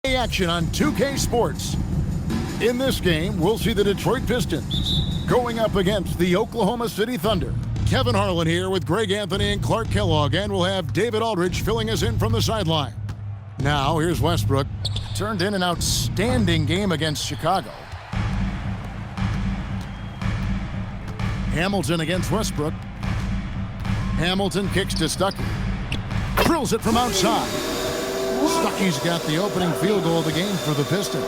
Action on 2K Sports. In this game, we'll see the Detroit Pistons going up against the Oklahoma City Thunder. Kevin Harlan here with Greg Anthony and Clark Kellogg, and we'll have David Aldridge filling us in from the sideline. Now, here's Westbrook. Turned in an outstanding game against Chicago. Hamilton against Westbrook. Hamilton kicks to Stuckey. Drills it from outside. Stuckey's got the opening field goal of the game for the Pistons.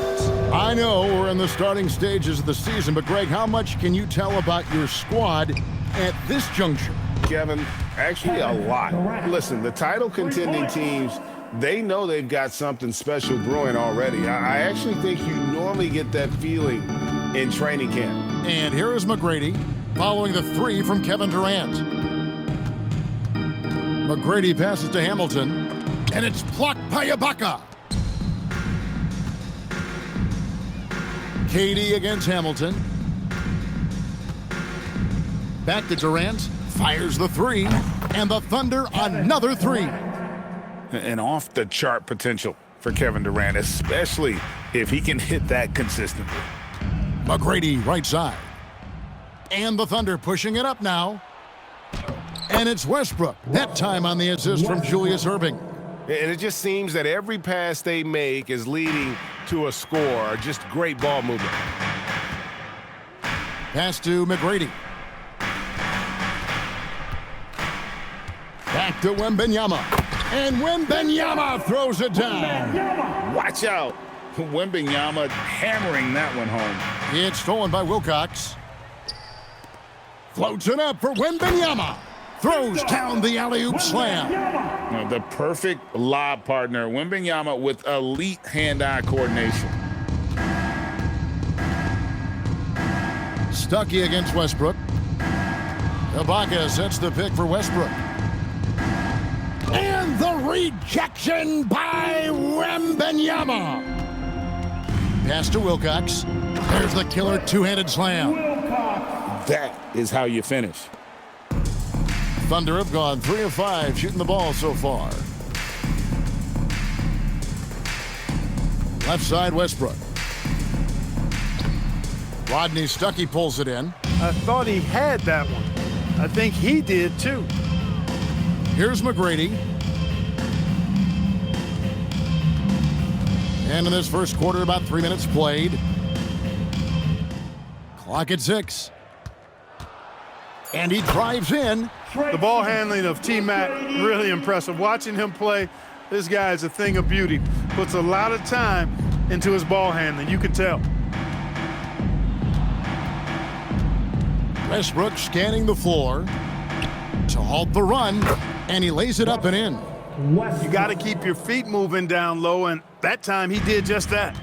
I know we're in the starting stages of the season, but Greg, how much can you tell about your squad at this juncture? Kevin, actually a lot. Listen, the title contending teams, they know they've got something special brewing already. I actually think you normally get that feeling in training camp. And here is McGrady following the three from Kevin Durant. McGrady passes to Hamilton, and it's blocked by Ibaka. KD against Hamilton. Back to Durant, fires the three, and the Thunder another three. An off-the-chart potential for Kevin Durant, especially if he can hit that consistently. McGrady right side. And the Thunder pushing it up now. And it's Westbrook, that time on the assist from Julius Erving. And it just seems that every pass they make is leading to a score. Just great ball movement. Pass to McGrady. Back to Wembanyama. And Wembanyama throws it down. Watch out. Wembanyama hammering that one home. It's stolen by Wilcox. Floats it up for Wembanyama. Throws down the alley-oop slam. Now, the perfect lob partner, Wembanyama with elite hand-eye coordination. Stuckey against Westbrook. Ibaka sets the pick for Westbrook. And the rejection by Wembanyama. Pass to Wilcox. There's the killer two-handed slam. That is how you finish. Thunder have gone 3 of 5 shooting the ball so far. Left side, Westbrook. Rodney Stuckey pulls it in. I thought he had that one. I think he did too. Here's McGrady. And in this first quarter, about 3 minutes played. Clock at 6. And he drives in. The ball handling of T-Mac, really impressive. Watching him play, this guy is a thing of beauty. Puts a lot of time into his ball handling, you can tell. Westbrook scanning the floor to halt the run, and he lays it up and in. You got to keep your feet moving down low, and that time he did just that.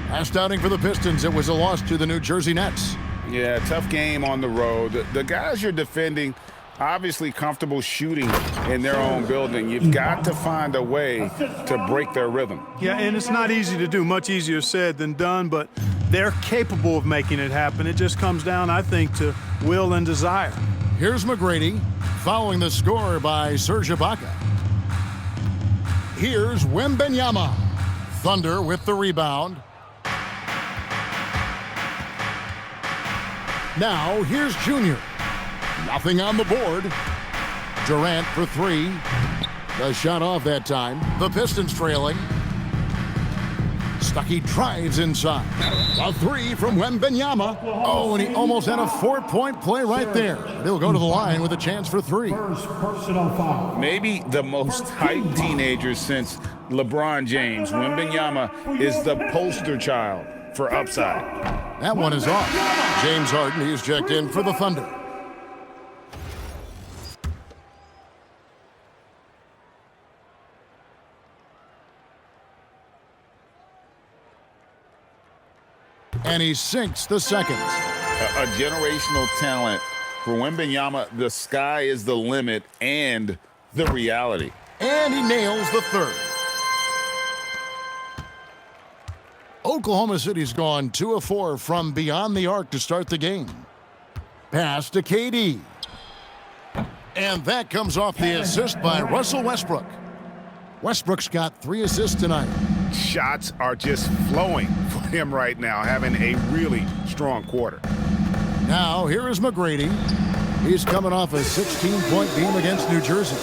Last outing for the Pistons, it was a loss to the New Jersey Nets. Yeah, tough game on the road. The guys you're defending, obviously comfortable shooting in their own building. You've got to find a way to break their rhythm. Yeah, and it's not easy to do. Much easier said than done, but they're capable of making it happen. It just comes down, I think, to will and desire. Here's McGrady following the score by Serge Ibaka. Here's Wembanyama. Thunder with the rebound. Now, here's Junior. Nothing on the board. Durant for 3. The shot off that time. The Pistons trailing. Stuckey drives inside. A 3 from Wembanyama. Oh, and he almost had a 4-point play right there. They'll go to the line with a chance for 3. Maybe the most hyped teenager since LeBron James. Wembanyama is the poster child for upside. That one is off. James Harden, he's checked in for the Thunder. And he sinks the second. A generational talent for Wembanyama. The sky is the limit and the reality. And he nails the third. Oklahoma City's gone 2 of 4 from beyond the arc to start the game. Pass to KD. And that comes off the assist by Russell Westbrook. Westbrook's got 3 assists tonight. shots are just flowing for him right now, having a really strong quarter. Now, here is McGrady. He's coming off a 16-point beam against New Jersey.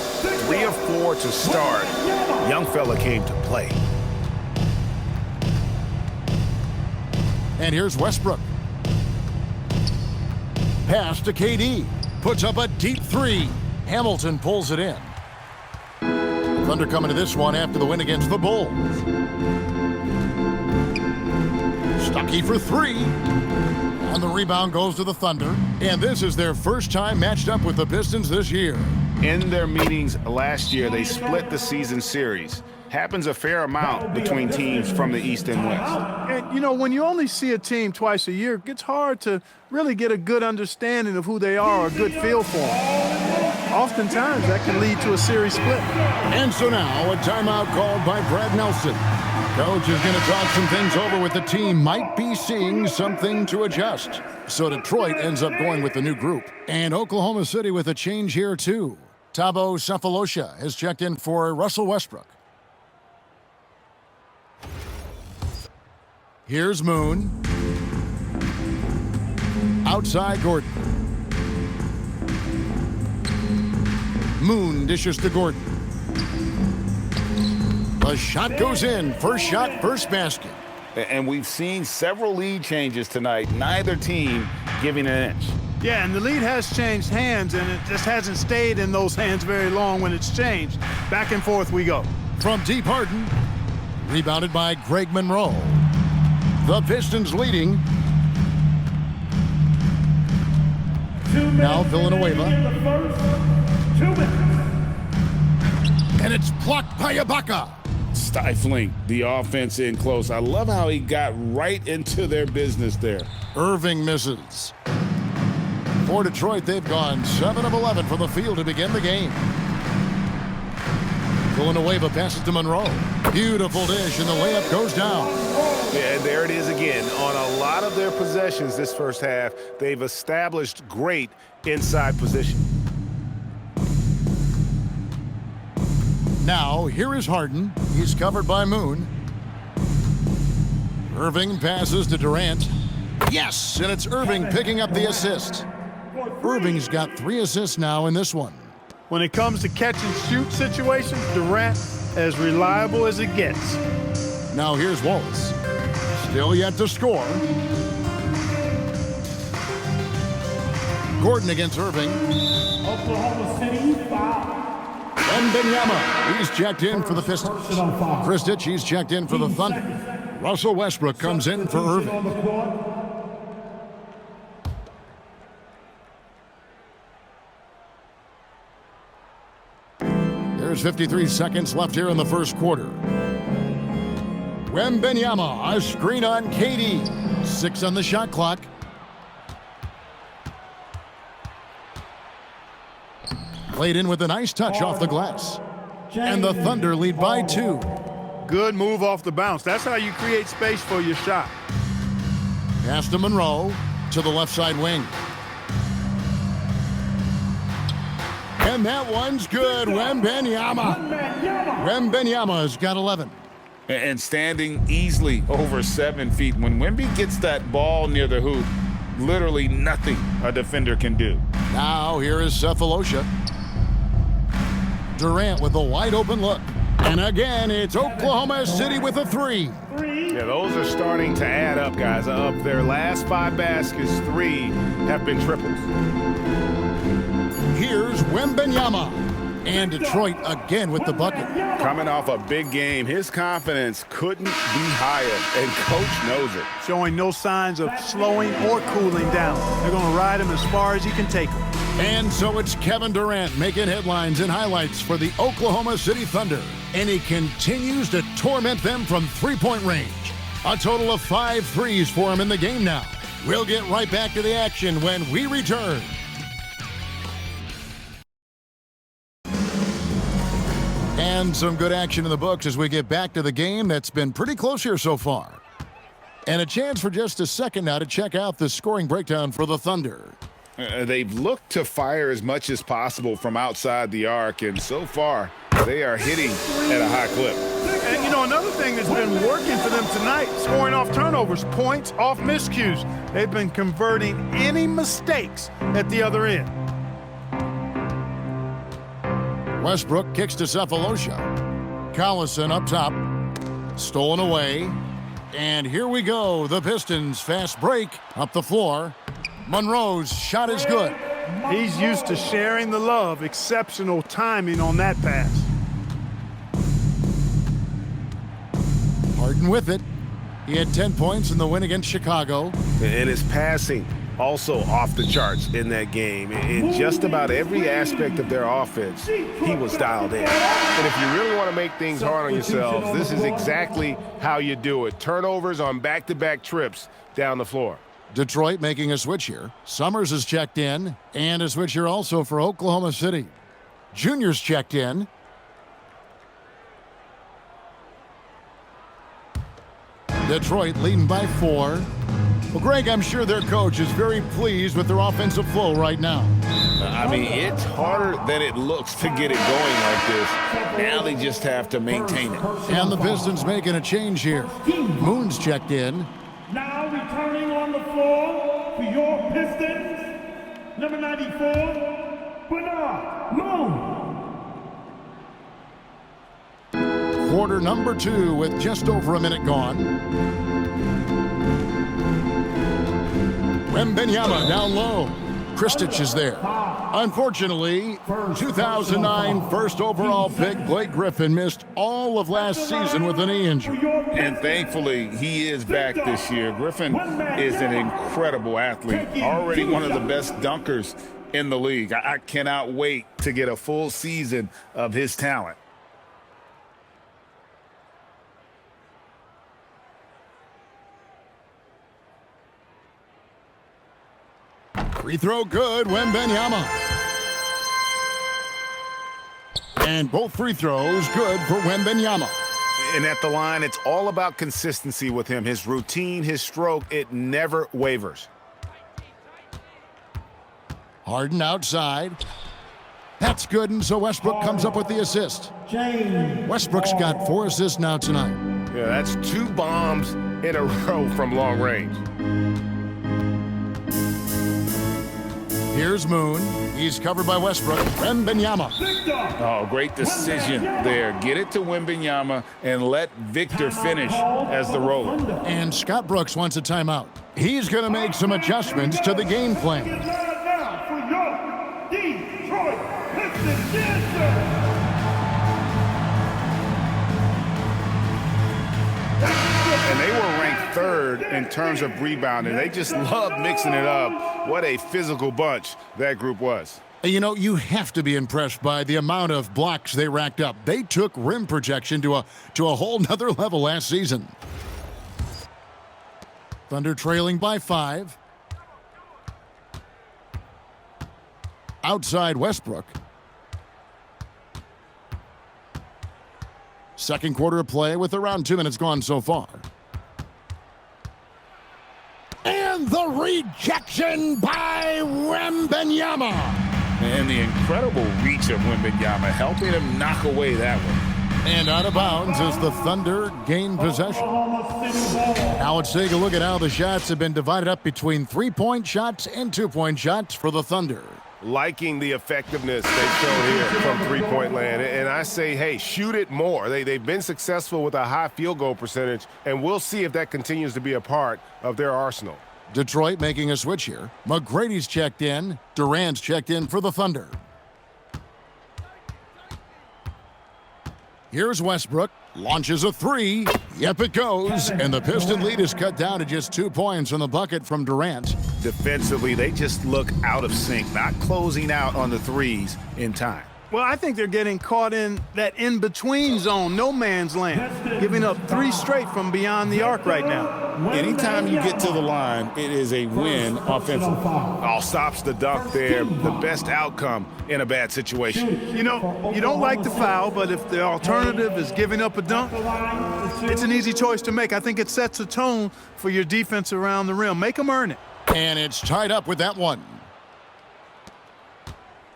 3 of 4 to start. Young fella came to play. And here's Westbrook. Pass to KD. Puts up a deep 3. Hamilton pulls it in. Thunder coming to this one after the win against the Bulls. Stuckey for 3. And the rebound goes to the Thunder. And this is their first time matched up with the Pistons this year. In their meetings last year, they split the season series. Happens a fair amount between teams from the East and West. And, you know, when you only see a team twice a year, it gets hard to really get a good understanding of who they are, or a good feel for them. Oftentimes, that can lead to a series split. And so now, a timeout called by Brad Nelson. Coach is going to talk some things over with the team. Might be seeing something to adjust. So Detroit ends up going with the new group. And Oklahoma City with a change here, too. Thabo Sefolosha has checked in for Russell Westbrook. Here's Moon. Outside Gordon. Moon dishes to Gordon. The shot goes in. First shot, first basket. And we've seen several lead changes tonight. Neither team giving an inch. Yeah, and the lead has changed hands, and it just hasn't stayed in those hands very long when it's changed. Back and forth we go. From deep Harden. Rebounded by Greg Monroe. The Pistons leading. Now Villanueva. And it's blocked by Ibaka. Stifling the offense in close. I love how he got right into their business there. Irving misses. For Detroit, they've gone 7 of 11 from the field to begin the game. Villanueva passes to Monroe. Beautiful dish, and the layup goes down. Yeah, and there it is again. On a lot of their possessions this first half, they've established great inside position. Now, here is Harden. He's covered by Moon. Irving passes to Durant. Yes, and it's Irving picking up the assist. Irving's got 3 assists now in this one. When it comes to catch and shoot situations, Durant as reliable as it gets. Now here's Wallace. Still yet to score. Gordon against Irving. Oklahoma City foul. And Benyama, he's checked in for the Pistons. Kristich, he's checked in for the Thunder. Russell Westbrook comes in for Irving. There's 53 seconds left here in the first quarter. Wembanyama, a screen on KD. 6 on the shot clock. Played in with a nice touch off the glass. And the Thunder lead by 2. Good move off the bounce. That's how you create space for your shot. Pass to Monroe to the left side wing. And that one's good. Wembanyama. Wembanyama's got 11. And standing easily over 7 feet. When Wemby gets that ball near the hoop, literally nothing a defender can do. Now here is Sefolosha. Durant with a wide open look. And again, it's Oklahoma City with a 3. Yeah, those are starting to add up, guys. Of their last 5 baskets, 3 have been triples. Here's Wembanyama. And Detroit again with the bucket. Coming off a big game, his confidence couldn't be higher, and coach knows it. Showing no signs of slowing or cooling down. They're going to ride him as far as he can take him. And so it's Kevin Durant making headlines and highlights for the Oklahoma City Thunder. And he continues to torment them from three-point range. A total of 5 threes for him in the game now. We'll get right back to the action when we return. And some good action in the books as we get back to the game that's been pretty close here so far. And a chance for just a second now to check out the scoring breakdown for the Thunder. They've looked to fire as much as possible from outside the arc, and so far they are hitting at a high clip. And, you know, another thing that's been working for them tonight, scoring off turnovers, points off miscues. They've been converting any mistakes at the other end. Westbrook kicks to Cephalosha. Collison up top. Stolen away. And here we go. The Pistons fast break up the floor. Monroe's shot is good. He's used to sharing the love. Exceptional timing on that pass. Harden with it. He had 10 points in the win against Chicago. And his passing also off the charts in that game. In just about every aspect of their offense, he was dialed in. And if you really want to make things hard on yourselves, this is exactly how you do it. Turnovers on back-to-back trips down the floor. Detroit making a switch here. Summers is checked in, and a switch here also for Oklahoma City. Junior's checked in. Detroit leading by 4. Well, Greg, I'm sure their coach is very pleased with their offensive flow right now. I mean, it's harder than it looks to get it going like this. Now they just have to maintain it. And the Pistons making a change here. Moon's checked in. Now returning on the floor for your Pistons, number 94, Bernard Moon. Quarter number 2 with just over a minute gone. Wembanyama down low. Kristich is there. Unfortunately, 2009 first overall pick Blake Griffin missed all of last season with a knee injury. And thankfully, he is back this year. Griffin is an incredible athlete, already one of the best dunkers in the league. I cannot wait to get a full season of his talent. Free throw good, Wembanyama. And both free throws good for Wembanyama. And at the line, it's all about consistency with him. His routine, his stroke, it never wavers. Harden outside. That's good, and so Westbrook comes up with the assist. Westbrook's got 4 assists now tonight. Yeah, that's 2 bombs in a row from long range. Here's Moon. He's covered by Westbrook. Wembanyama. Oh, great decision there. Get it to Wembanyama and let Victor finish as the roller. And Scott Brooks wants a timeout. He's going to make some adjustments to the game plan. Now for your Detroit Pistons, yes, sir. And they were ranked 3rd in terms of rebounding. They just love mixing it up. What a physical bunch that group was. You know, you have to be impressed by the amount of blocks they racked up. They took rim protection to a whole nother level last season. Thunder trailing by 5. Outside Westbrook. Second quarter of play with around 2 minutes gone so far. And the rejection by Wembanyama. And the incredible reach of Wembanyama, helping him knock away that one. And out of bounds as the Thunder gain possession. Now let's take a look at how the shots have been divided up between 3-point shots and 2-point shots for the Thunder. Liking the effectiveness they've shown here from three-point land. And I say, hey, shoot it more. They've been successful with a high field goal percentage, and we'll see if that continues to be a part of their arsenal. Detroit making a switch here. McGrady's checked in. Durant's checked in for the Thunder. Here's Westbrook. Launches a 3. Yep, it goes. And the Piston lead is cut down to just 2 points on the bucket from Durant. Defensively, they just look out of sync, not closing out on the threes in time. Well, I think they're getting caught in that in-between zone, no man's land, giving up 3 straight from beyond the arc right now. Anytime you get to the line, it is a win offensively. All stops the dunk there, the best outcome in a bad situation. You know, you don't like the foul, but if the alternative is giving up a dunk, it's an easy choice to make. I think it sets a tone for your defense around the rim. Make them earn it. And it's tied up with that one.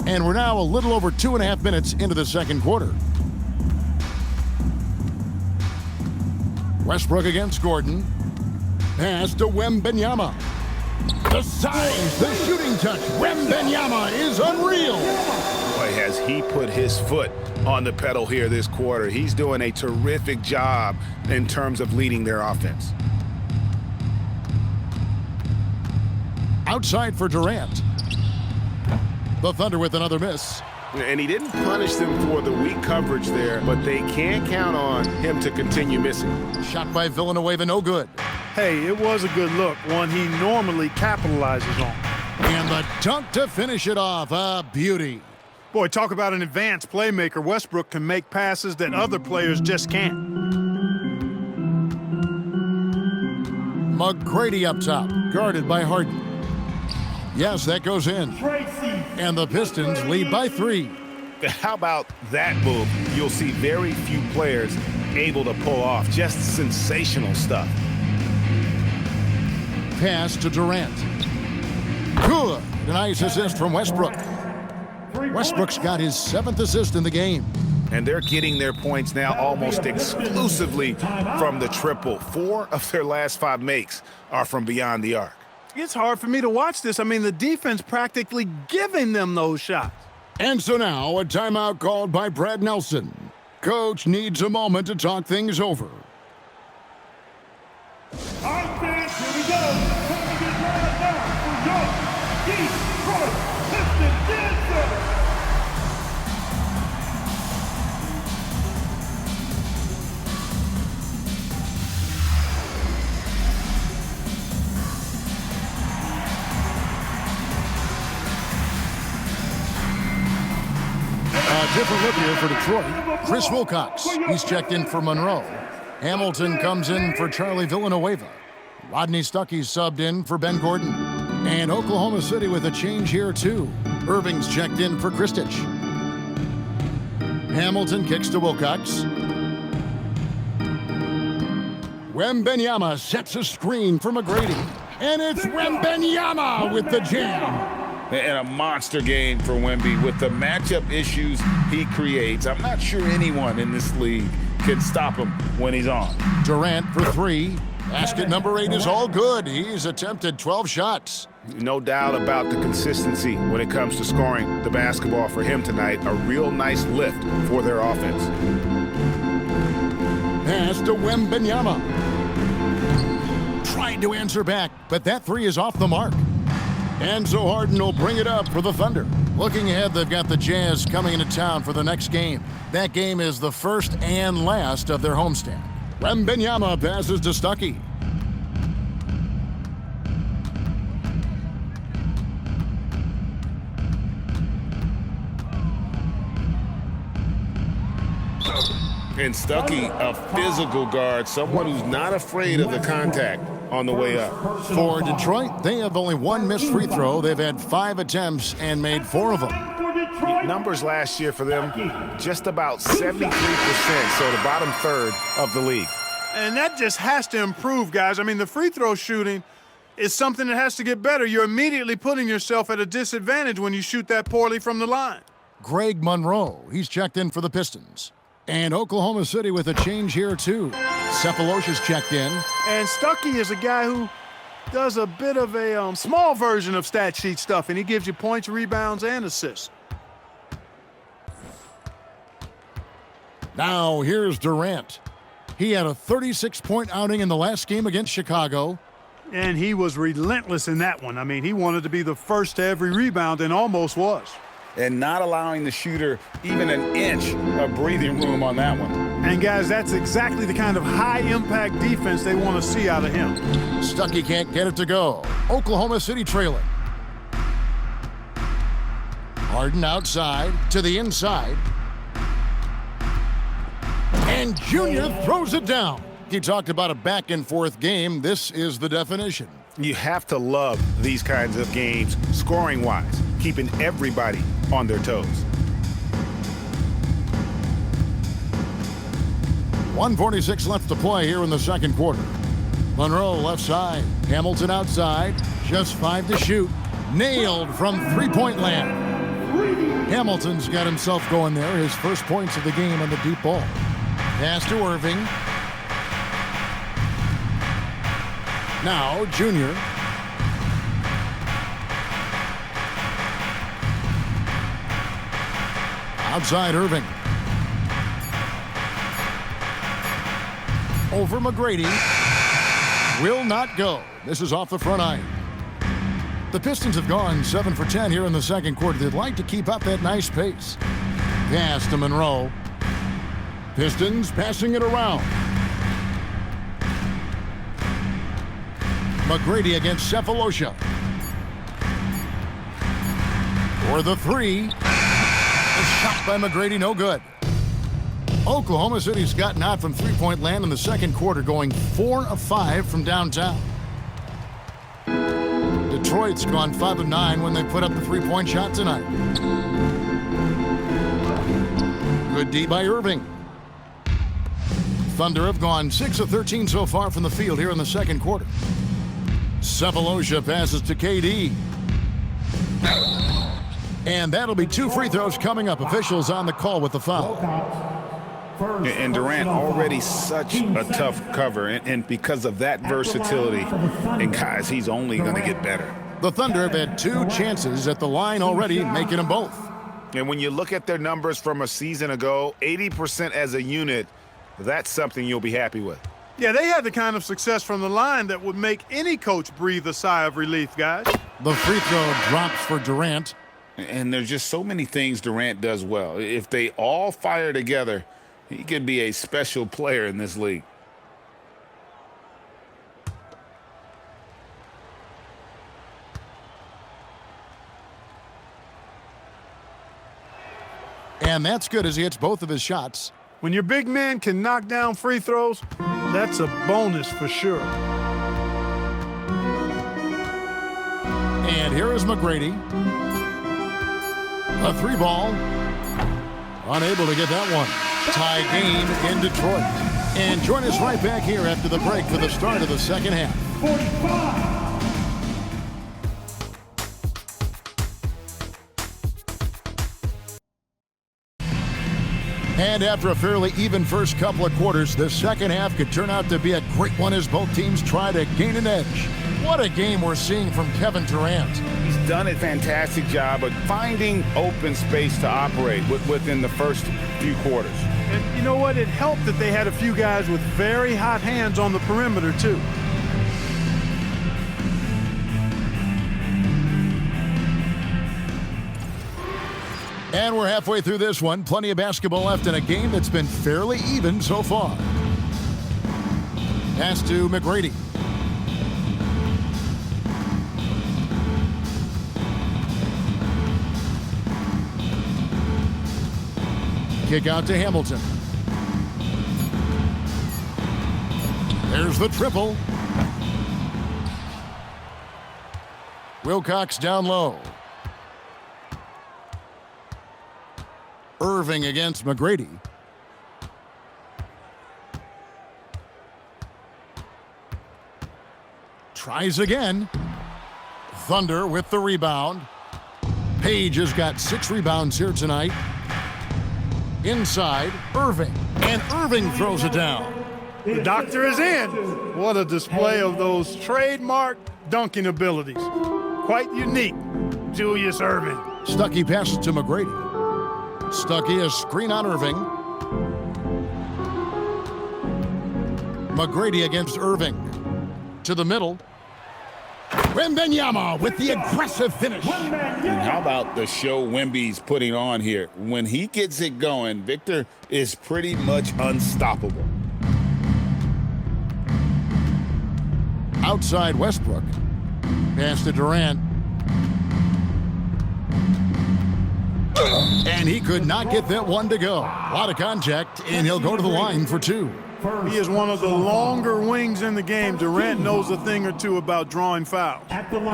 And we're now a little over 2.5 minutes into the second quarter. Westbrook against Gordon. Pass to Wembanyama. The size, the shooting touch. Wembanyama is unreal. Boy, has he put his foot on the pedal here this quarter. He's doing a terrific job in terms of leading their offense. Outside for Durant. The Thunder with another miss. And he didn't punish them for the weak coverage there, but they can't count on him to continue missing. Shot by Villanueva, no good. Hey, it was a good look, one he normally capitalizes on. And the dunk to finish it off. A beauty. Boy, talk about an advanced playmaker. Westbrook can make passes that other players just can't. McGrady up top, guarded by Harden. Yes, that goes in. And the Pistons lead by 3. How about that move? You'll see very few players able to pull off. Just sensational stuff. Pass to Durant. Good. A nice assist from Westbrook. Westbrook's got his 7th assist in the game. And they're getting their points now almost exclusively from the triple. 4 of their last 5 makes are from beyond the arc. It's hard for me to watch this. I mean, the defense practically giving them those shots. And so now a timeout called by Brad Nelson. Coach needs a moment to talk things over. All right, fans, here we go. Time to get right now for your Detroit Pistons dancer. A different look here for Detroit. Chris Wilcox, he's checked in for Monroe. Hamilton comes in for Charlie Villanueva. Rodney Stuckey's subbed in for Ben Gordon. And Oklahoma City with a change here too. Irving's checked in for Kristich. Hamilton kicks to Wilcox. Wembanyama sets a screen for McGrady. And it's Wembanyama with the jam. And a monster game for Wemby with the matchup issues he creates. I'm not sure anyone in this league can stop him when he's on. Durant for 3. Basket number 8 is all good. He's attempted 12 shots. No doubt about the consistency when it comes to scoring the basketball for him tonight. A real nice lift for their offense. Pass to Wembanyama. Tried to answer back, but that 3 is off the mark. And so Harden will bring it up for the Thunder. Looking ahead, they've got the Jazz coming into town for the next game. That game is the first and last of their homestand. Wembanyama passes to Stuckey. And Stuckey, a physical guard, someone who's not afraid of the contact on the way up. For Detroit, they have only 1 missed free throw. They've had 5 attempts and made 4 of them. Numbers last year for them, just about 73%, so the bottom third of the league. And that just has to improve, guys. I mean, the free throw shooting is something that has to get better. You're immediately putting yourself at a disadvantage when you shoot that poorly from the line. Greg Monroe, he's checked in for the Pistons. And Oklahoma City with a change here, too. Cephalosha's checked in. And Stuckey is a guy who does a bit of a small version of stat sheet stuff, and he gives you points, rebounds, and assists. Now here's Durant. He had a 36-point outing in the last game against Chicago. And he was relentless in that one. I mean, he wanted to be the first to every rebound and almost was. And not allowing the shooter even an inch of breathing room on that one. And, guys, that's exactly the kind of high-impact defense they want to see out of him. Stuckey can't get it to go. Oklahoma City trailing. Harden outside to the inside. And Junior throws it down. He talked about a back-and-forth game. This is the definition. You have to love these kinds of games, scoring-wise, keeping everybody on their toes. 1:46 left to play here in the second quarter. Monroe left side. Hamilton outside. Just 5 to shoot. Nailed from three-point land. Hamilton's got himself going there. His first points of the game on the deep ball. Pass to Irving. Now, Junior. Outside Irving. Over McGrady. Will not go. This is off the front iron. The Pistons have gone 7 for 10 here in the second quarter. They'd like to keep up that nice pace. Pass to Monroe. Pistons passing it around. McGrady against Cephalosha. For the three. A shot by McGrady, no good. Oklahoma City's gotten out from three-point land in the second quarter, going 4 of 5 from downtown. Detroit's gone 5 of 9 when they put up the three-point shot tonight. Good D by Irving. Thunder have gone 6 of 13 so far from the field here in the second quarter. Cephalosha passes to KD. And that'll be 2 free throws coming up. Officials on the call with the foul. And Durant already such a tough cover, and because of that versatility, and guys, he's only going to get better. The Thunder have had 2 chances at the line already, making them both. And when you look at their numbers from a season ago, 80% as a unit, that's something you'll be happy with. Yeah, they had the kind of success from the line that would make any coach breathe a sigh of relief, guys. The free throw drops for Durant. And there's just so many things Durant does well. If they all fire together, he could be a special player in this league. And that's good as he hits both of his shots. When your big man can knock down free throws, that's a bonus for sure. And here is McGrady. A 3-ball. Unable to get that one. Tie game in Detroit. And join us right back here after the break for the start of the second half. 45. And after a fairly even first couple of quarters, the second half could turn out to be a great one as both teams try to gain an edge. What a game we're seeing from Kevin Durant. He's done a fantastic job of finding open space to operate within the first few quarters. And you know what? It helped that they had a few guys with very hot hands on the perimeter, too. And we're halfway through this one. Plenty of basketball left in a game that's been fairly even so far. Pass to McGrady. Kick out to Hamilton. There's the triple. Wilcox down low. Irving against McGrady. Tries again. Thunder with the rebound. Page has got 6 rebounds here tonight. Inside, Irving. And Irving throws it down. The doctor is in. What a display of those trademark dunking abilities. Quite unique, Julius Irving. Stuckey passes to McGrady. Stuckey, a screen on Irving. McGrady against Irving. To the middle. Wembanyama with the aggressive finish. And how about the show Wemby's putting on here? When he gets it going, Victor is pretty much unstoppable. Outside Westbrook. Pass to Durant. And he could not get that one to go. A lot of contact, and he'll go to the line for 2. He is one of the longer wings in the game. Durant knows a thing or two about drawing fouls.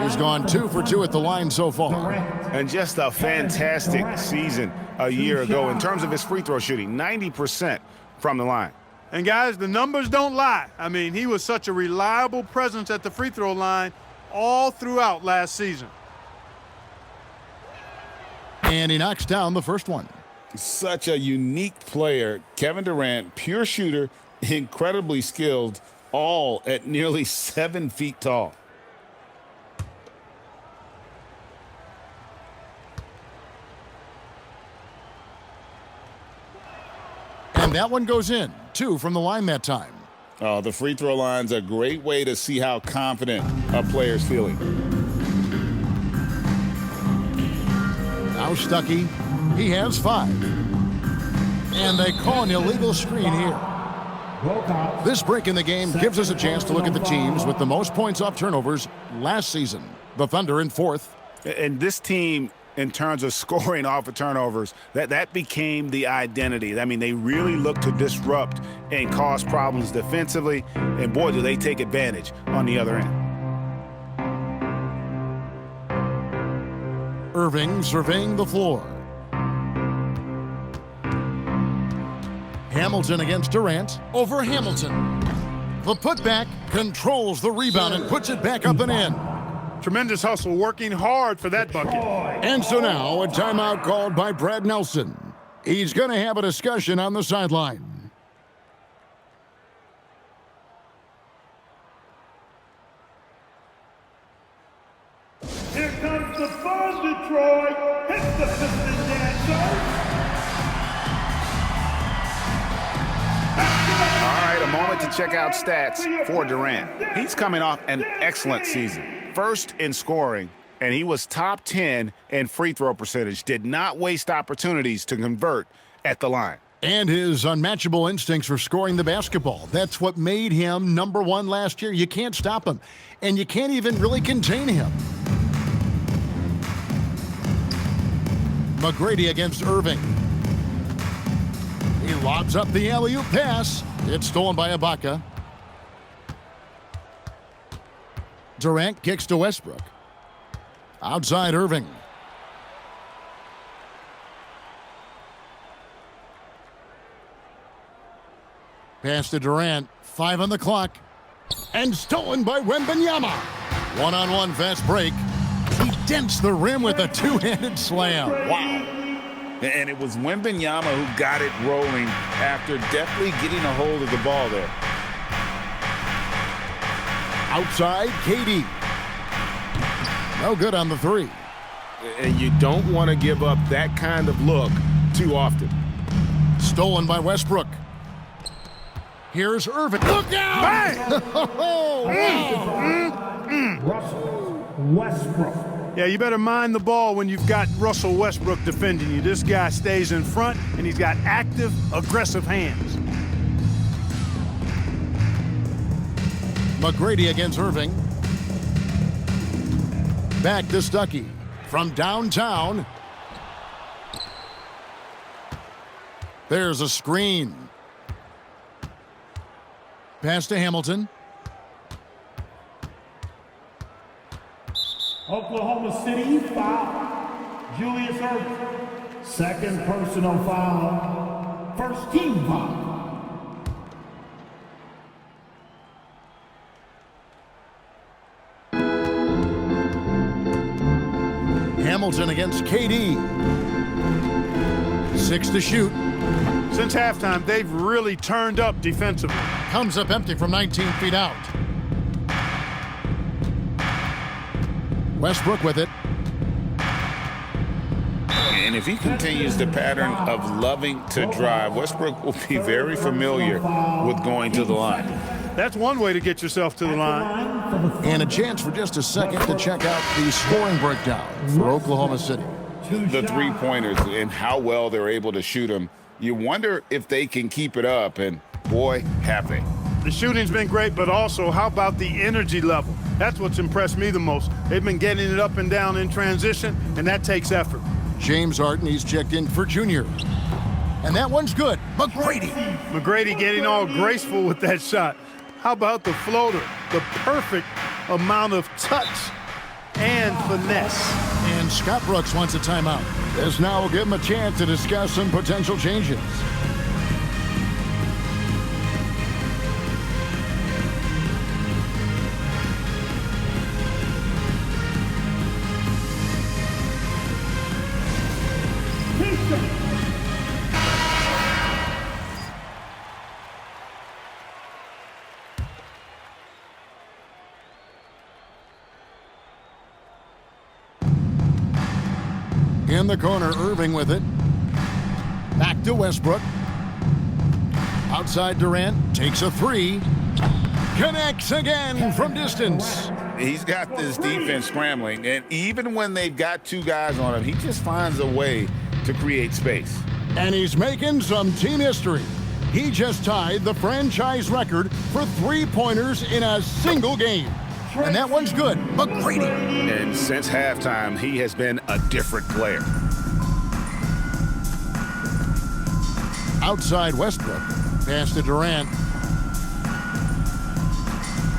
He's gone 2 for 2 at the line so far. And just a fantastic season a year ago in terms of his free throw shooting, 90% from the line. And guys, the numbers don't lie. I mean, he was such a reliable presence at the free throw line all throughout last season. And he knocks down the first one. Such a unique player. Kevin Durant, pure shooter, incredibly skilled, all at nearly 7 feet tall. And that one goes in. 2 from the line that time. Oh, the free throw line's a great way to see how confident a player's feeling. Now Stuckey. He has 5. And they call an illegal screen here. This break in the game gives us a chance to look at the teams with the most points off turnovers last season. The Thunder in 4th. And this team, in terms of scoring off of turnovers, that became the identity. I mean, they really look to disrupt and cause problems defensively, and boy, do they take advantage on the other end. Irving surveying the floor. Hamilton against Durant. Over Hamilton. The putback controls the rebound and puts it back up and in. Tremendous hustle, working hard for that bucket. And so now a timeout called by Brad Nelson. He's going to have a discussion on the sideline. Here comes the fun, Detroit. Hit the Pistons dancer. All right, a moment to check out stats for Durant. He's coming off an excellent season. First in scoring, and he was top 10 in free throw percentage. Did not waste opportunities to convert at the line. And his unmatchable instincts for scoring the basketball. That's what made him #1 last year. You can't stop him, and you can't even really contain him. McGrady against Irving. He lobs up the alley-oop pass. It's stolen by Ibaka. Durant kicks to Westbrook. Outside Irving. Pass to Durant. 5 on the clock. And stolen by Wembanyama. One-on-one fast break. He dents the rim with a two-handed slam. Wow. And it was Wembanyama who got it rolling after definitely getting a hold of the ball there. Outside, KD. No good on the 3. And you don't want to give up that kind of look too often. Stolen by Westbrook. Here's Irving. Look out! Russell Westbrook. Yeah, you better mind the ball when you've got Russell Westbrook defending you. This guy stays in front, and he's got active, aggressive hands. McGrady against Irving. Back to Stuckey. From downtown. There's a screen. Pass to Hamilton. Oklahoma City foul. Julius Erving. Second personal foul. First team foul. Hamilton against KD. 6 to shoot. Since halftime, they've really turned up defensively. Comes up empty from 19 feet out. Westbrook with it. And if he continues the pattern of loving to drive, Westbrook will be very familiar with going to the line. That's one way to get yourself to the line. And a chance for just a second to check out the scoring breakdown for Oklahoma City. The three-pointers and how well they're able to shoot them. You wonder if they can keep it up, and boy, have they. The shooting's been great, but also how about the energy level? That's what's impressed me the most. They've been getting it up and down in transition, and that takes effort. James Harden, he's checked in for Junior. And that one's good. McGrady getting all graceful with that shot. How about the floater? The perfect amount of touch and finesse. And Scott Brooks wants a timeout. This now will give him a chance to discuss some potential changes. In the corner, Irving with it. Back to Westbrook. Outside Durant, takes a three. Connects again from distance. He's got this defense scrambling, and even when they've got two guys on him, he just finds a way to create space. And he's making some team history. He just tied the franchise record for three-pointers in a single game. And that one's good. McGrady. And since halftime, he has been a different player. Outside Westbrook. Pass to Durant.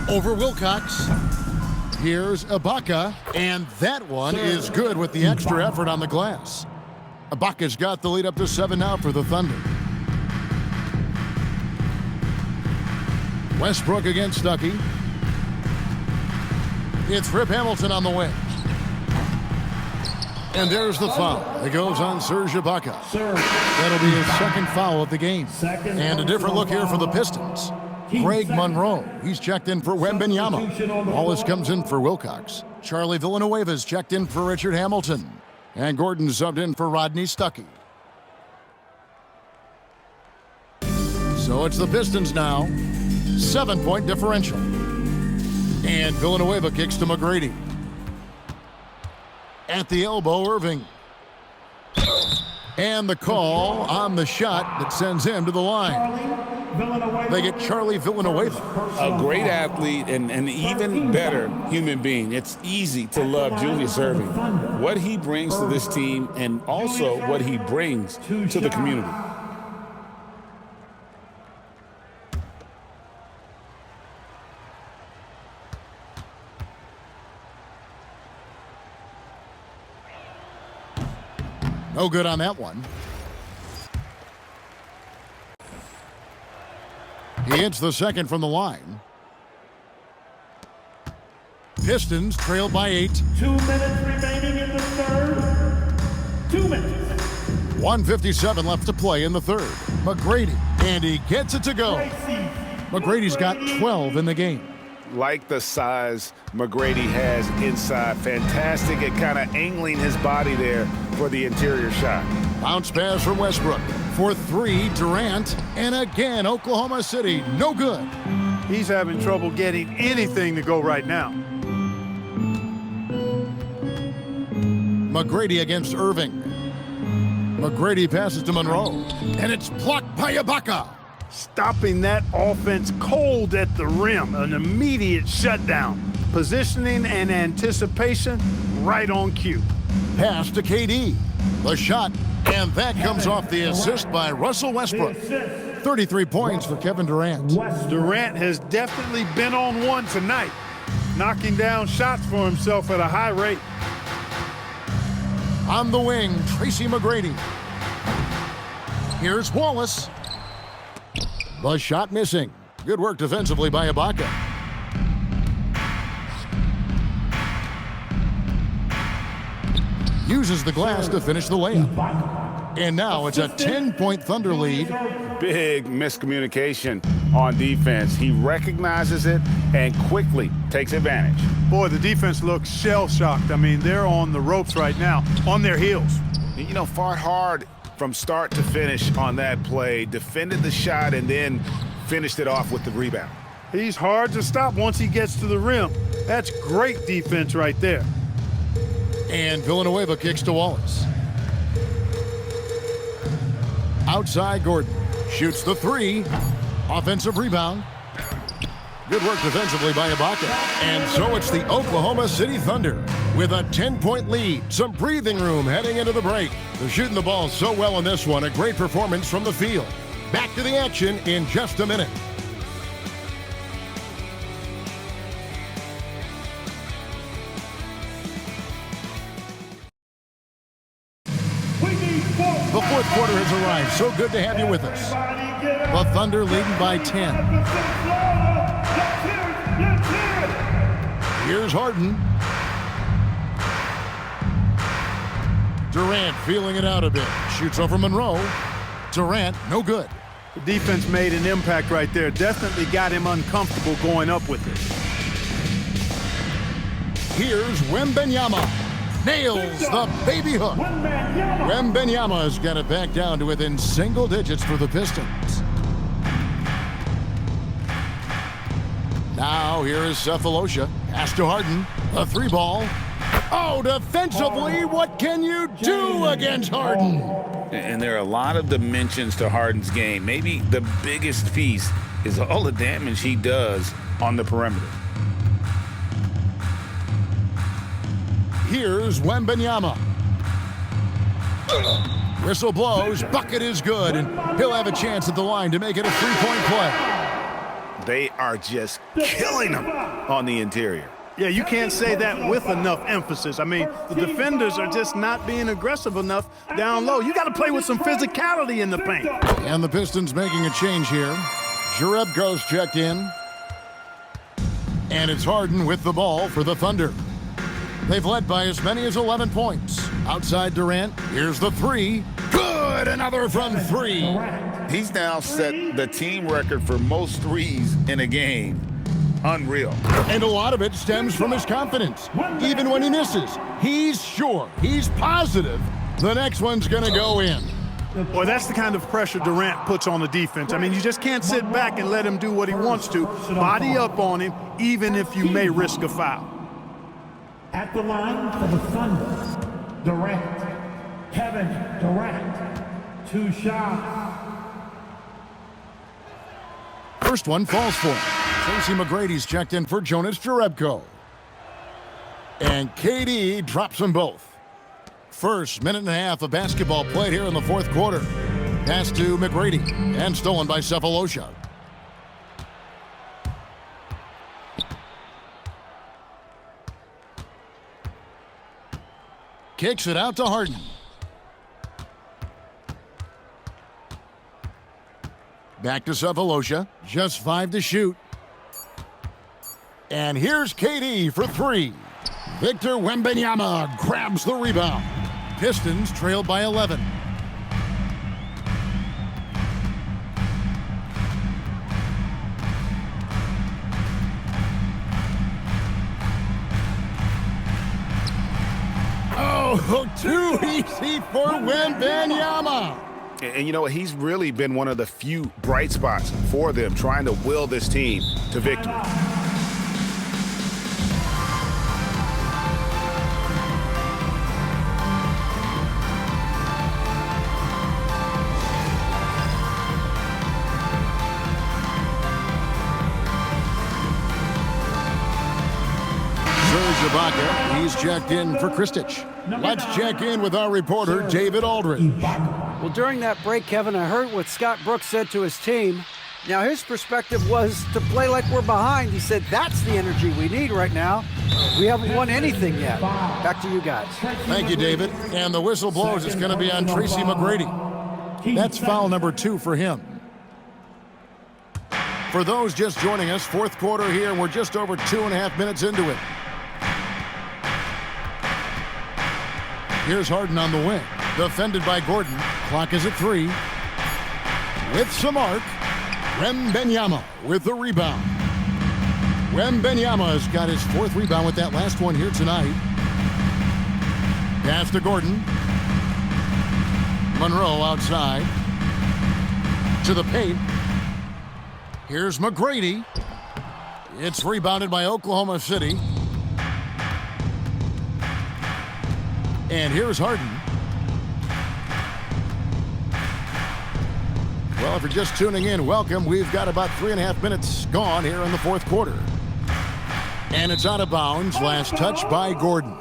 Over Wilcox. Here's Ibaka. And that one is good with the extra effort on the glass. Ibaka's got the lead up to 7 now for the Thunder. Westbrook against Stuckey. It's Rip Hamilton on the way. And there's the foul. It goes on Serge Ibaka. That'll be his second foul of the game. And a different look here for the Pistons. Greg Monroe. He's checked in for Wembanyama. Wallace comes in for Wilcox. Charlie Villanueva's checked in for Richard Hamilton. And Gordon subbed in for Rodney Stuckey. So it's the Pistons now. 7-point differential. And Villanueva kicks to McGrady. At the elbow, Irving. And the call on the shot that sends him to the line. They get Charlie Villanueva. A great athlete and an even better human being. It's easy to love Julius Irving. What he brings to this team and also what he brings to the community. No good on that one. He hits the second from the line. Pistons trail by 8. 2 minutes remaining in the third. 2 minutes. 1:57 left to play in the third. McGrady, and he gets it to go. McGrady's got 12 in the game. Like the size McGrady has inside. Fantastic at kind of angling his body there for the interior shot. Bounce pass from Westbrook. For 3, Durant. And again, Oklahoma City, no good. He's having trouble getting anything to go right now. McGrady against Irving. McGrady passes to Monroe. And it's blocked by Ibaka. Stopping that offense cold at the rim. An immediate shutdown. Positioning and anticipation right on cue. Pass to KD. The shot, and that comes off the assist by Russell Westbrook. 33 points for Kevin Durant. Durant has definitely been on one tonight, knocking down shots for himself at a high rate. On the wing, Tracy McGrady. Here's Wallace. The shot missing. Good work defensively by Ibaka. Uses the glass to finish the layup. And now it's a 10-point Thunder lead. Big miscommunication on defense. He recognizes it and quickly takes advantage. Boy, the defense looks shell-shocked. I mean, they're on the ropes right now, on their heels. You know, fought hard from start to finish on that play, defended the shot, and then finished it off with the rebound. He's hard to stop once he gets to the rim. That's great defense right there. And Villanueva kicks to Wallace. Outside Gordon. Shoots the 3. Offensive rebound. Good work defensively by Ibaka. And so it's the Oklahoma City Thunder with a 10-point lead. Some breathing room heading into the break. They're shooting the ball so well in this one. A great performance from the field. Back to the action in just a minute. The fourth quarter has arrived. So good to have you with us. The Thunder leading by 10. Here's Harden. Durant feeling it out a bit. Shoots over Monroe. Durant, no good. The defense made an impact right there. Definitely got him uncomfortable going up with it. Here's Wembanyama. nails the baby hook. Wembanyama's got it back down to within single digits for the Pistons. Now here is Cephalosha. Pass to Harden. A 3-ball. Oh, defensively, what can you do against Harden? And there are a lot of dimensions to Harden's game. Maybe the biggest piece is all the damage he does on the perimeter. Here's Wembanyama. Whistle blows, bucket is good, and he'll have a chance at the line to make it a 3-point play. They are just killing him on the interior. Yeah, you can't say that with enough emphasis. I mean, the defenders are just not being aggressive enough down low. You got to play with some physicality in the paint. And the Pistons making a change here. Jerebko's checked in. And it's Harden with the ball for the Thunder. They've led by as many as 11 points. Outside Durant, here's the 3. Good, another from 3. He's now set the team record for most threes in a game. Unreal. And a lot of it stems from his confidence. Even when he misses, he's sure, he's positive the next one's going to go in. Boy, that's the kind of pressure Durant puts on the defense. I mean, you just can't sit back and let him do what he wants to. Body up on him, even if you may risk a foul. At the line for the Thunder, Durant. Kevin Durant. 2 shots. First one falls for him. Tracy McGrady's checked in for Jonas Jerebko. And KD drops them both. First minute and a half of basketball played here in the fourth quarter. Pass to McGrady and stolen by Cephalosha. Kicks it out to Harden. Back to Cephalosha. Just 5 to shoot. And here's KD for 3. Victor Wembanyama grabs the rebound. Pistons trailed by 11. Oh, too easy for Wembanyama. And you know what? He's really been one of the few bright spots for them, trying to will this team to victory. Ibaka, he's checked in for Kristich. Let's check in with our reporter, David Aldridge. Well, during that break, Kevin, I heard what Scott Brooks said to his team. Now, his perspective was to play like we're behind. He said, that's the energy we need right now. We haven't won anything yet. Back to you guys. Thank you, David. And the whistle blows. It's going to be on Tracy McGrady. That's foul number 2 for him. For those just joining us, fourth quarter here. We're just over 2.5 minutes into it. Here's Harden on the wing. Defended by Gordon. Clock is at 3. With some arc, Wembanyama with the rebound. Wembanyama's got his 4th rebound with that last one here tonight. Pass to Gordon. Monroe outside. To the paint. Here's McGrady. It's rebounded by Oklahoma City. And here's Harden. Well, if you're just tuning in, welcome. We've got about 3.5 minutes gone here in the fourth quarter. And it's out of bounds. Last touch by Gordon.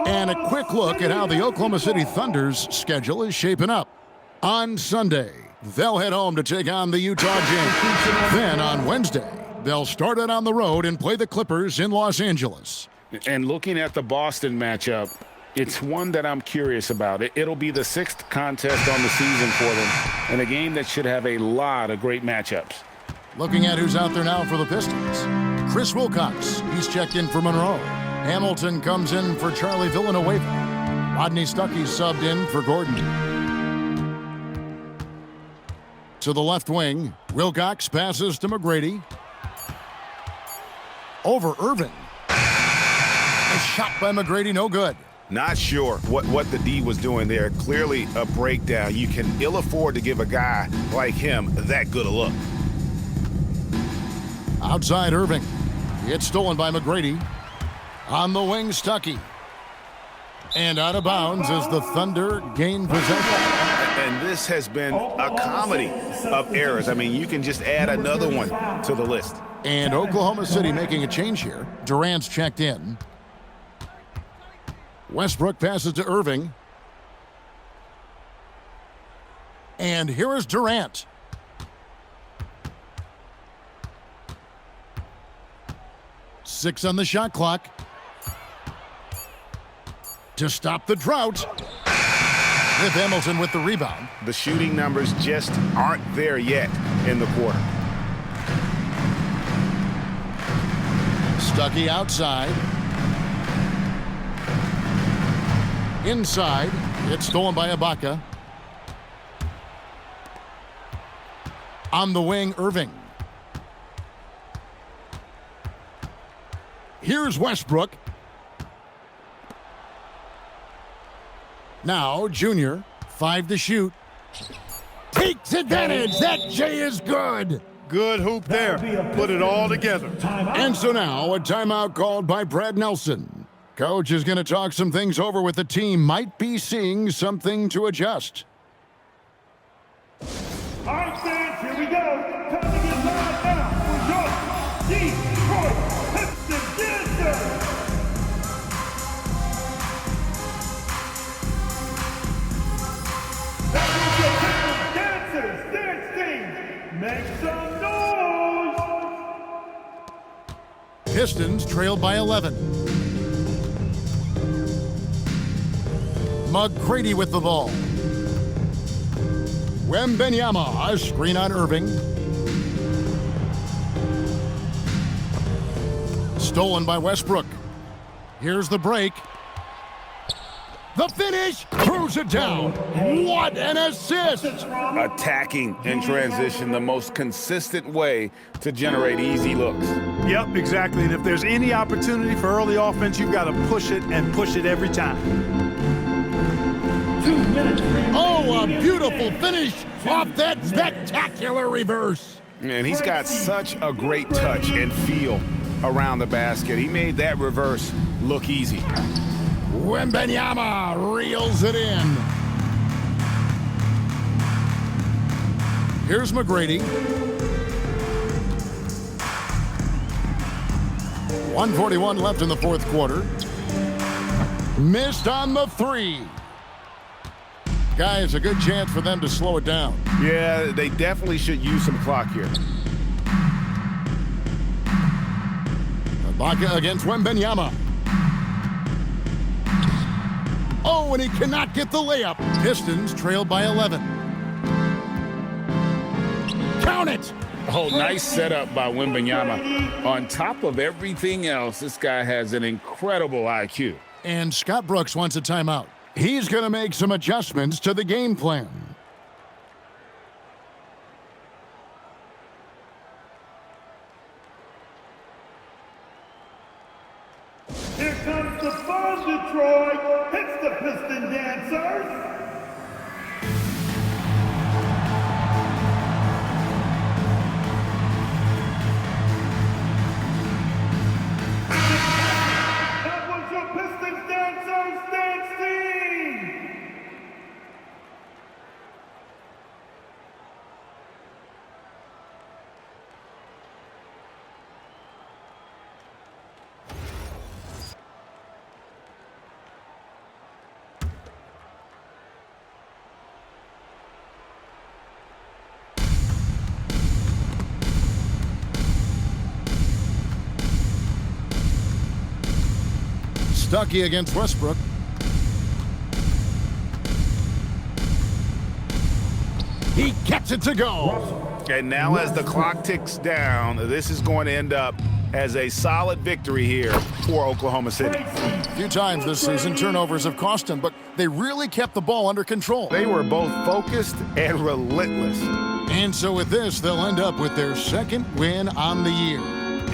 And a quick look at how the Oklahoma City Thunder's schedule is shaping up. On Sunday, they'll head home to take on the Utah Jazz. Then on Wednesday, they'll start it on the road and play the Clippers in Los Angeles. And looking at the Boston matchup, it's one that I'm curious about. It'll be the 6th contest on the season for them, and a game that should have a lot of great matchups. Looking at who's out there now for the Pistons. Chris Wilcox, he's checked in for Monroe. Hamilton comes in for Charlie Villanueva. Rodney Stuckey's subbed in for Gordon. To the left wing, Wilcox passes to McGrady. Over Irving. A Shot by McGrady, no good. Not sure what the D was doing there. Clearly a breakdown. You can ill afford to give a guy like him that good a look. Outside Irving. It's stolen by McGrady. On the wing, Stuckey. And out of bounds as the Thunder gain possession. And this has been a comedy of errors. I mean, you can just add another one to the list. And Oklahoma City making a change here. Durant's checked in. Westbrook passes to Irving. And here is Durant. Six on the shot clock. To stop the drought. With Hamilton with the rebound. The shooting numbers just aren't there yet in the quarter. Stuckey outside. Inside. It's stolen by Ibaka. On the wing, Irving. Here's Westbrook. Now, Junior, 5 to shoot. Takes advantage. That J is good. Good hoop there. Put it all together. And so now, a timeout called by Brad Nelson. Coach is going to talk some things over with the team. Might be seeing something to adjust. All right, fans, here we go. Time to get live now for your Detroit Pistons Dancers. That was your Pistons Dancers dance team. Make some noise. Pistons trailed by 11. McGrady with the ball. Wembenyama, a screen on Irving. Stolen by Westbrook. Here's the break. The finish, throws it down. What an assist! Attacking in transition, the most consistent way to generate easy looks. Yep, exactly. And if there's any opportunity for early offense, you've got to push it and push it every time. Oh, a beautiful finish off that spectacular reverse. And he's got such a great touch and feel around the basket. He made that reverse look easy. Wembenyama reels it in. Here's McGrady. 1:41 left in the fourth quarter. Missed on the three. Guys, a good chance for them to slow it down. Yeah, they definitely should use some clock here. Ibaka against Wembenyama. Oh, and he cannot get the layup. Pistons trailed by 11. Count it! Oh, nice setup by Wembenyama. On top of everything else, this guy has an incredible IQ. And Scott Brooks wants a timeout. He's going to make some adjustments to the game plan. Here comes the fun, Detroit. It's the Piston Dancers. That was your Pistons Dancers dance team. Stuckey against Westbrook. He gets it to go. And now as the clock ticks down, this is going to end up as a solid victory here for Oklahoma City. A few times this season, turnovers have cost them, but they really kept the ball under control. They were both focused and relentless. And so with this, they'll end up with their second win on the year.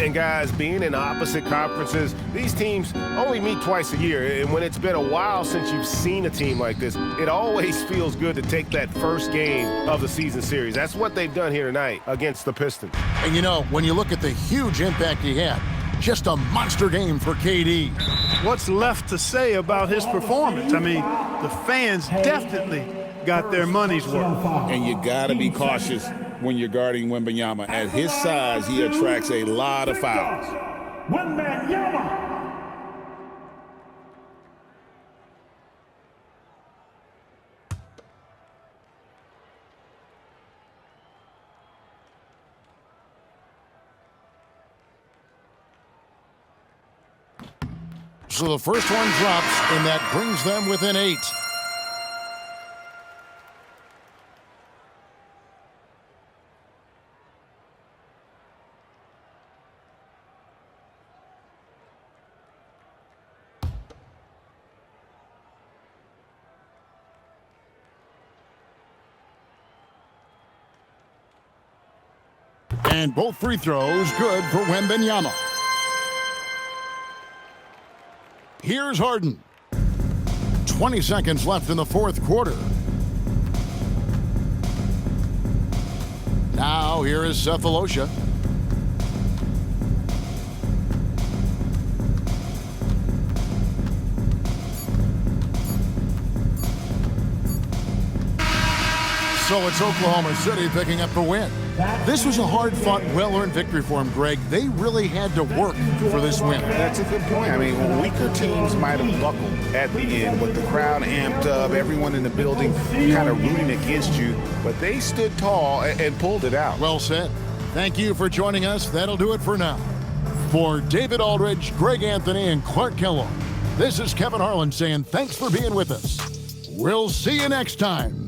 And guys, being in opposite conferences, these teams only meet twice a year. And when it's been a while since you've seen a team like this, it always feels good to take that first game of the season series. That's what they've done here tonight against the Pistons. And you know, when you look at the huge impact he had, just a monster game for KD. What's left to say about his performance? I mean, the fans definitely got their money's worth. And you got to be cautious when you're guarding Wembanyama. At his size, he attracts a lot of fouls. Wembanyama. So the first one drops, and that brings them within 8. And both free throws good for Wembanyama. Here's Harden. 20 seconds left in the fourth quarter. Now here is Cephalosha. So it's Oklahoma City picking up the win. This was a hard-fought, well-earned victory for them, Greg. They really had to work for this win. That's a good point. I mean, weaker teams might have buckled at the end with the crowd amped up, everyone in the building kind of rooting against you, but they stood tall and pulled it out. Well said. Thank you for joining us. That'll do it for now. For David Aldridge, Greg Anthony, and Clark Kellogg, this is Kevin Harlan saying thanks for being with us. We'll see you next time.